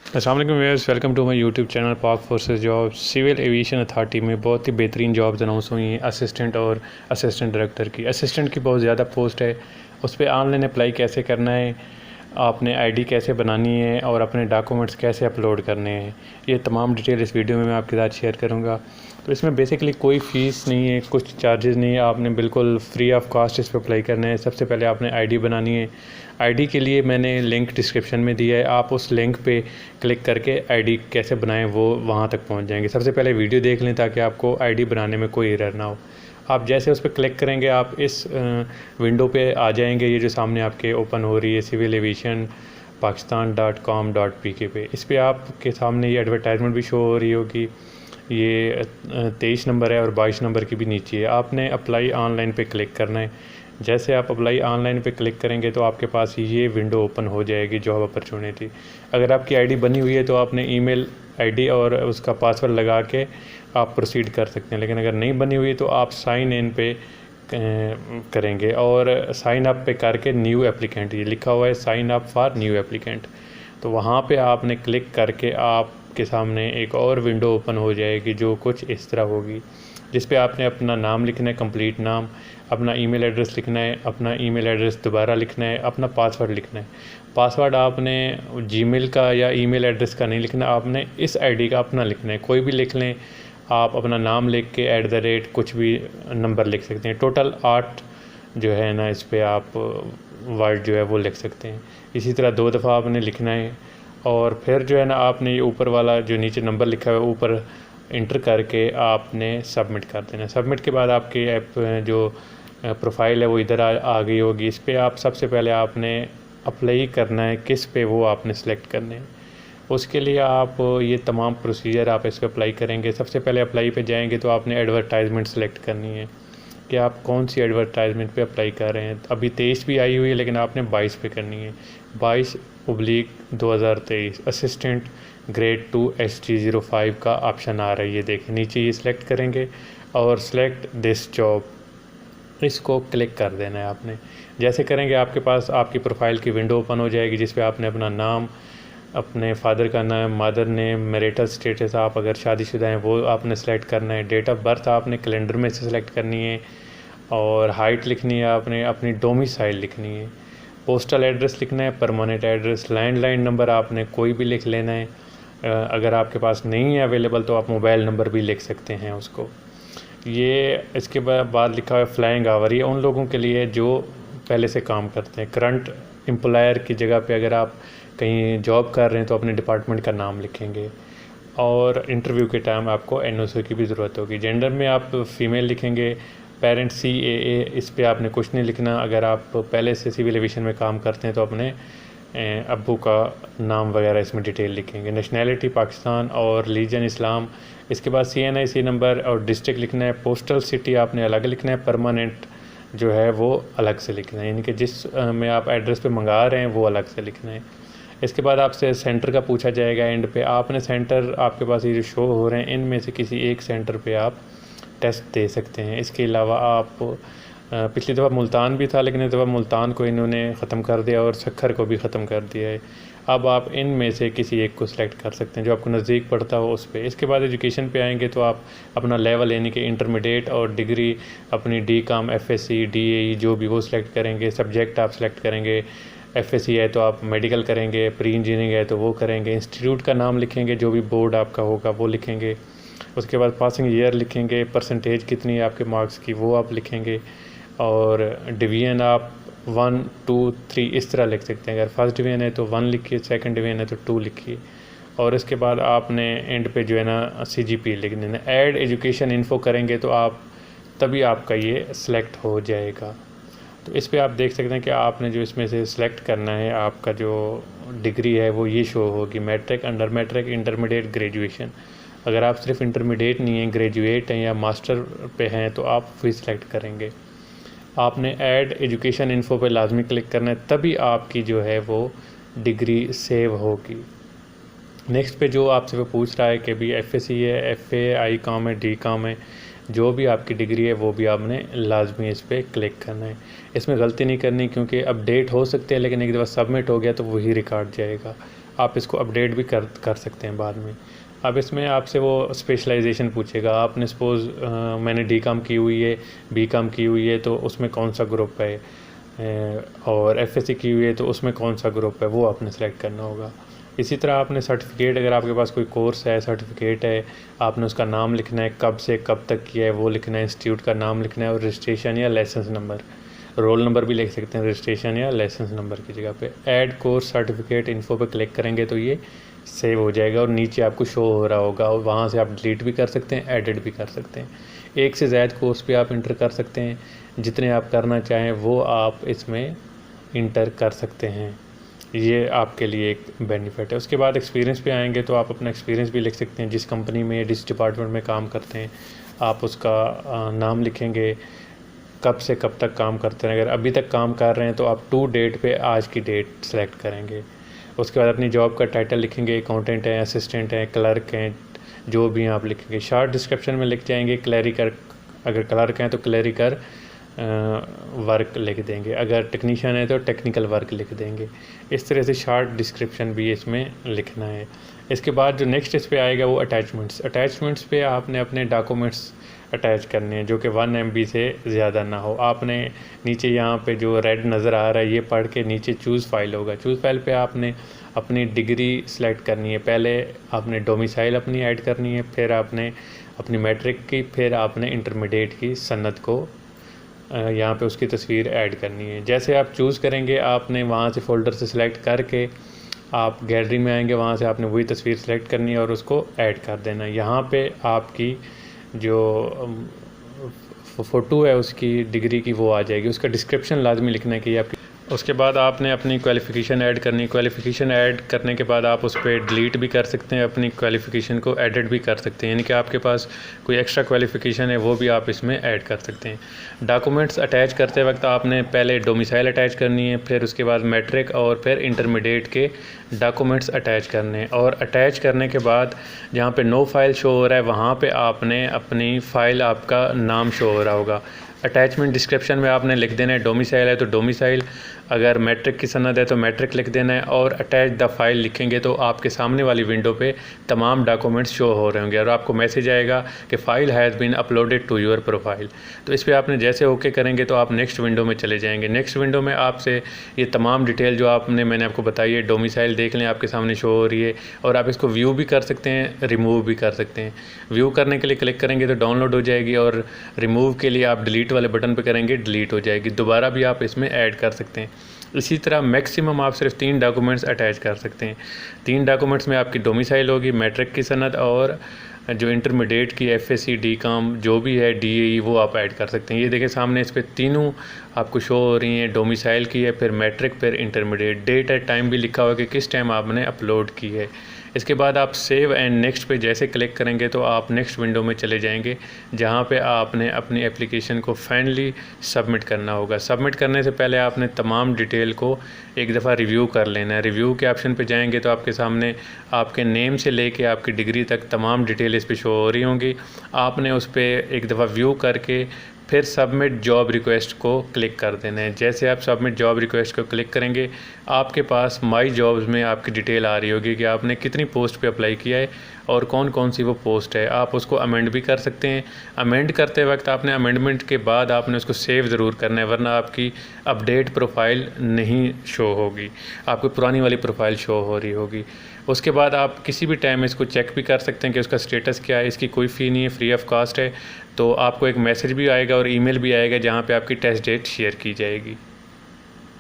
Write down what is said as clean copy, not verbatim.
अस्सलाम वालेकुम viewers, welcome to my YouTube channel Pak forces job. Civil aviation authority में बहुत ही बेहतरीन जॉब्स अनाउंस हुई हैं असिस्टेंट और असिस्टेंट डायरेक्टर की। असिस्टेंट की बहुत ज़्यादा पोस्ट है, उस पर ऑनलाइन अप्लाई कैसे करना है, आपने आईडी कैसे बनानी है और अपने डॉक्यूमेंट्स कैसे अपलोड करने हैं, ये तमाम डिटेल इस वीडियो में मैं आपके साथ शेयर करूँगा। तो इसमें बेसिकली कोई फ़ीस नहीं है, कुछ चार्जेस नहीं है, आपने बिल्कुल फ्री ऑफ कॉस्ट इस पर अप्लाई करना है। सबसे पहले आपने आईडी बनानी है। आईडी के लिए मैंने लिंक डिस्क्रिप्शन में दिया है, आप उस लिंक पे क्लिक करके आईडी कैसे बनाएं वो वहाँ तक पहुँच जाएंगे। सबसे पहले वीडियो देख लें ताकि आपको आईडी बनाने में कोई एरर ना हो। आप जैसे उस पर क्लिक करेंगे आप इस विंडो पे आ जाएंगे। ये जो सामने आपके ओपन हो रही है सिविल एविएशन pakistan.com.pk पे, इस पर आपके सामने ये एडवर्टाइजमेंट भी शो हो रही होगी। ये 23 नंबर है और 22 नंबर की भी नीचे है। आपने अप्लाई ऑनलाइन पे क्लिक करना है। जैसे आप अप्लाई ऑनलाइन पे क्लिक करेंगे तो आपके पास ये विंडो ओपन हो जाएगी, जॉब अपॉर्चुनिटी। अगर आपकी आईडी बनी हुई है तो आपने ईमेल आईडी और उसका पासवर्ड लगा के आप प्रोसीड कर सकते हैं, लेकिन अगर नहीं बनी हुई तो आप साइन इन पे करेंगे और साइन अप पे करके न्यू एप्लीकेंट, ये लिखा हुआ है sign up for new applicant, तो वहाँ पे आपने क्लिक करके आपके सामने एक और विंडो ओपन हो जाएगी जो कुछ इस तरह होगी, जिस पे आपने अपना नाम लिखना है, कंप्लीट नाम, अपना ईमेल एड्रेस लिखना है, अपना ईमेल एड्रेस दोबारा लिखना है, अपना पासवर्ड लिखना है। पासवर्ड आपने जीमेल का या ईमेल एड्रेस का नहीं लिखना, आपने इस आईडी का अपना लिखना है। कोई भी लिख लें आप, अपना नाम लिख के @ कुछ भी नंबर लिख सकते हैं। टोटल 8 जो है ना इस पर आप वर्ड जो है वो लिख सकते हैं। इसी तरह 2 दफ़ा आपने लिखना है और फिर जो है ना आपने ये ऊपर वाला जो नीचे नंबर लिखा हुआ है ऊपर इंटर करके आपने सबमिट कर देना। सबमिट के बाद आपकी ऐप जो प्रोफाइल है वो इधर आ गई होगी। इस पर आप सबसे पहले आपने अप्लाई करना है, किस पे वो आपने सेलेक्ट करने हैं। उसके लिए आप ये तमाम प्रोसीजर आप इस पर अप्लाई करेंगे। सबसे पहले अप्लाई पे जाएंगे तो आपने एडवर्टाइजमेंट सेलेक्ट करनी है कि आप कौन सी एडवर्टाइजमेंट पे अप्लाई कर रहे हैं। अभी 23 भी आई हुई है लेकिन आपने 22 पे करनी है। 22/2023 असिस्टेंट ग्रेड 2 SG05 का ऑप्शन आ रहा है, ये देखें नीचे, ये सिलेक्ट करेंगे और सिलेक्ट दिस जॉब, इसको क्लिक कर देना है आपने। जैसे करेंगे आपके पास आपकी प्रोफाइल की विंडो ओपन हो जाएगी जिस पे आपने अपना नाम, अपने फादर का नाम, मदर नेम, मैरिटल स्टेटस, आप अगर शादीशुदा हैं वो आपने सेलेक्ट करना है। डेट ऑफ बर्थ आपने कैलेंडर में से सेलेक्ट करनी है और हाइट लिखनी है आपने, अपनी डोमिसाइल लिखनी है, पोस्टल एड्रेस लिखना है, परमानेंट एड्रेस, लैंडलाइन नंबर आपने कोई भी लिख लेना है। अगर आपके पास नहीं है अवेलेबल तो आप मोबाइल नंबर भी लिख सकते हैं उसको। ये इसके बाद लिखा है फ्लाइंग आवर, ये उन लोगों के लिए जो पहले से काम करते हैं। करंट एम्प्लॉयर की जगह पे अगर आप कहीं जॉब कर रहे हैं तो अपने डिपार्टमेंट का नाम लिखेंगे और इंटरव्यू के टाइम आपको NOC की भी ज़रूरत होगी। जेंडर में आप फीमेल लिखेंगे। पेरेंट CAA, इस पे आपने कुछ नहीं लिखना। अगर आप पहले से सिविल एविएशन में काम करते हैं तो अपने अब्बू का नाम वगैरह इसमें डिटेल लिखेंगे। नेशनैलिटी पाकिस्तान और रिलीजन इस्लाम। इसके बाद CNIC नंबर और डिस्ट्रिक्ट लिखना है। पोस्टल सिटी आपने अलग लिखना है, परमानेंट जो है वो अलग से लिखना है, यानी कि जिस में आप एड्रेस पे मंगा रहे हैं वो अलग से लिखना है। इसके बाद आपसे सेंटर का पूछा जाएगा एंड पे। आपने सेंटर, आपके पास ये जो शो हो रहे हैं इनमें से किसी एक सेंटर पे आप टेस्ट दे सकते हैं। इसके अलावा आप पिछली दफ़ा मुल्तान भी था लेकिन इस दफ़ा मुल्तान को इन्होंने ख़त्म कर दिया और सक्खर को भी ख़त्म कर दिया है। अब आप इनमें से किसी एक को सिलेक्ट कर सकते हैं जो आपको नज़दीक पड़ता हो उस पर। इसके बाद एजुकेशन पे आएंगे तो आप अपना लेवल यानी कि इंटरमीडिएट और डिग्री, अपनी DCOM, FSc, DAE जो भी वो सिलेक्ट करेंगे। सब्जेक्ट आप सिलेक्ट करेंगे। FSc है तो आप मेडिकल करेंगे, प्री इंजीनियरिंग है तो वो करेंगे। इंस्टीट्यूट का नाम लिखेंगे, जो भी बोर्ड आपका होगा वो लिखेंगे। उसके बाद पासिंग ईयर लिखेंगे, परसेंटेज कितनी है आपके मार्क्स की वो आप लिखेंगे और डिवीज़न आप 1, 2, 3 इस तरह लिख सकते हैं। अगर फर्स्ट डिवीज़न है तो 1 लिखिए, सेकंड डिवीज़न है तो 2 लिखिए और इसके बाद आपने एंड पे जो है ना CGP लिख देना। ऐड एजुकेशन इन्फो करेंगे तो आप तभी आपका ये सिलेक्ट हो जाएगा। तो इस पे आप देख सकते हैं कि आपने जो इसमें से सिलेक्ट करना है, आपका जो डिग्री है वो ये शो होगी, matric, under matric, intermediate, graduation. अगर आप सिर्फ इंटरमीडिएट नहीं हैं, ग्रेजुएट हैं या मास्टर पे हैं तो आप फिर सिलेक्ट करेंगे। आपने ऐड एजुकेशन इन्फो पे लाजमी क्लिक करना है, तभी आपकी जो है वो डिग्री सेव होगी। नेक्स्ट पे जो आपसे वो पूछ रहा है कि भी FSc है, FA, ICOM है, DCOM है, जो भी आपकी डिग्री है वो भी आपने लाजमी इस पर क्लिक करना है। इसमें गलती नहीं करनी क्योंकि अपडेट हो सकते हैं लेकिन एक दफ़ा सबमिट हो गया तो वही रिकॉर्ड जाएगा। आप इसको अपडेट भी कर सकते हैं बाद में। अब इसमें आपसे वो स्पेशलाइजेशन पूछेगा, आपने सपोज़ मैंने डी.कॉम की हुई है, बी.कॉम की हुई है तो उसमें कौन सा ग्रुप है, और एफ.एस.सी की हुई है तो उसमें कौन सा ग्रुप है, वो आपने सेलेक्ट करना होगा। इसी तरह आपने सर्टिफिकेट, अगर आपके पास कोई कोर्स है, सर्टिफिकेट है, आपने उसका नाम लिखना है, कब से कब तक किया है वो लिखना है, इंस्टीट्यूट का नाम लिखना है, और रजिस्ट्रेशन या लाइसेंस नंबर, रोल नंबर भी लिख सकते हैं रजिस्ट्रेशन या लाइसेंस नंबर की जगह पे। ऐड कोर्स सर्टिफिकेट इन्फो पे क्लिक करेंगे तो ये सेव हो जाएगा और नीचे आपको शो हो रहा होगा, और वहाँ से आप डिलीट भी कर सकते हैं, एडिट भी कर सकते हैं। एक से ज़्यादा कोर्स पे आप इंटर कर सकते हैं, जितने आप करना चाहें वो आप इसमें इंटर कर सकते हैं। ये आपके लिए एक बेनिफिट है। उसके बाद एक्सपीरियंस पे आएंगे तो आप अपना एक्सपीरियंस भी लिख सकते हैं, जिस कंपनी में, जिस डिपार्टमेंट में काम करते हैं आप उसका नाम लिखेंगे, कब से कब तक काम करते हैं। अगर अभी तक काम कर रहे हैं तो आप टू डेट पे आज की डेट सेलेक्ट करेंगे। उसके बाद अपनी जॉब का टाइटल लिखेंगे, अकाउंटेंट हैं, असिस्टेंट हैं, क्लर्क हैं, जो भी आप लिखेंगे। शॉर्ट डिस्क्रिप्शन में लिख जाएंगे क्लैरिकर, अगर क्लर्क हैं तो क्लैरिकर वर्क लिख देंगे, अगर टेक्नीशियन है तो टेक्निकल वर्क लिख देंगे। इस तरह से शॉर्ट डिस्क्रिप्शन भी इसमें लिखना है। इसके बाद जो नेक्स्ट इस पे आएगा वो अटैचमेंट्स। अटैचमेंट्स पे आपने अपने डॉक्यूमेंट्स अटैच करने हैं जो कि 1 MB से ज़्यादा ना हो। आपने नीचे यहाँ पे जो रेड नज़र आ रहा है ये पढ़ के नीचे चूज़ फाइल होगा, चूज़ फाइल पे आपने अपनी डिग्री सेलेक्ट करनी है। पहले आपने डोमिसाइल अपनी ऐड करनी है, फिर आपने अपनी मैट्रिक की, फिर आपने इंटरमीडिएट की सनद को यहाँ पे उसकी तस्वीर ऐड करनी है। जैसे आप चूज़ करेंगे आपने वहाँ से फ़ोल्डर से सिलेक्ट करके आप गैलरी में आएंगे, वहाँ से आपने वही तस्वीर सेलेक्ट करनी है और उसको ऐड कर देना है। यहाँ पे आपकी जो फ़ोटो है उसकी डिग्री की वो आ जाएगी, उसका डिस्क्रिप्शन लाजमी लिखना है कि आपकी। उसके बाद आपने अपनी क्वालिफ़िकेशन ऐड करनी है। क्वालिफ़िकेशन ऐड करने के बाद आप उस पर डिलीट भी कर सकते हैं, अपनी क्वालिफ़िकेशन को एडिट भी कर सकते हैं, यानी कि आपके पास कोई एक्स्ट्रा क्वालिफ़िकेशन है वो भी आप इसमें ऐड कर सकते हैं। डॉक्यूमेंट्स अटैच करते वक्त आपने पहले डोमिसाइल अटैच करनी है, फिर उसके बाद मैट्रिक और फिर इंटरमीडिएट के डॉक्यूमेंट्स अटैच करने हैं। और अटैच करने के बाद जहाँ पे नो फाइल शो हो रहा है वहाँ पे आपने अपनी फ़ाइल, आपका नाम शो हो रहा होगा। अटैचमेंट डिस्क्रिप्शन में आपने लिख देना है डोमिसाइल है तो डोमिसाइल, अगर मैट्रिक की सनद है तो मैट्रिक लिख देना है, और अटैच द फाइल लिखेंगे तो आपके सामने वाली विंडो पे तमाम डॉक्यूमेंट्स शो हो रहे होंगे और आपको मैसेज आएगा कि file has been uploaded to your profile. तो इस पर आपने जैसे ओके करेंगे तो आप नेक्स्ट विंडो में चले जाएंगे। नेक्स्ट विंडो में आपसे ये तमाम डिटेल जो मैंने आपको बताई है, डोमिसाइल देख लें आपके सामने शो हो रही है, और आप इसको व्यू भी कर सकते हैं, रिमूव भी कर सकते हैं। व्यू करने के लिए क्लिक करेंगे तो डाउनलोड हो जाएगी, और रिमूव के लिए आप डिलीट वाले बटन पर करेंगे, डिलीट हो जाएगी। दोबारा भी आप इसमें ऐड कर सकते हैं। इसी तरह मैक्सिमम आप सिर्फ 3 डॉक्यूमेंट्स अटैच कर सकते हैं। 3 डॉक्यूमेंट्स में आपकी डोमिसाइल होगी, मैट्रिक की सनद, और जो इंटरमीडिएट की एफ.एस.सी, डी.कॉम जो भी है, डी.ए.ई, वो आप ऐड कर सकते हैं। ये देखिए सामने इस पर तीनों आपको शो हो रही हैं, डोमिसाइल की है, फिर मैट्रिक, फिर इंटरमीडिएट। डेट और टाइम भी लिखा हुआ है कि किस टाइम आपने अपलोड की है। इसके बाद आप सेव एंड नेक्स्ट पे जैसे क्लिक करेंगे तो आप नेक्स्ट विंडो में चले जाएंगे, जहां पे आपने अपनी एप्लीकेशन को फाइनली सबमिट करना होगा। सबमिट करने से पहले आपने तमाम डिटेल को एक दफ़ा रिव्यू कर लेना है। रिव्यू के ऑप्शन पे जाएंगे तो आपके सामने आपके नेम से लेके आपकी डिग्री तक तमाम डिटेल इस पर शो हो रही होंगी। आपने उस पर एक दफ़ा व्यू करके फिर सबमिट जॉब रिक्वेस्ट को क्लिक कर देना है। जैसे आप सबमिट जॉब रिक्वेस्ट को क्लिक करेंगे आपके पास माई जॉब्स में आपकी डिटेल आ रही होगी कि आपने कितनी पोस्ट पे अप्लाई किया है और कौन कौन सी वो पोस्ट है। आप उसको अमेंड भी कर सकते हैं। अमेंड करते वक्त आपने अमेंडमेंट के बाद आपने उसको सेव ज़रूर करना है, वरना आपकी अपडेट प्रोफाइल नहीं शो होगी, आपकी पुरानी वाली प्रोफाइल शो हो रही होगी। उसके बाद आप किसी भी टाइम इसको चेक भी कर सकते हैं कि उसका स्टेटस क्या है। इसकी कोई फ़ी नहीं है, फ्री ऑफ कास्ट है। तो आपको एक मैसेज भी आएगा और ईमेल भी आएगा जहाँ पे आपकी टेस्ट डेट शेयर की जाएगी।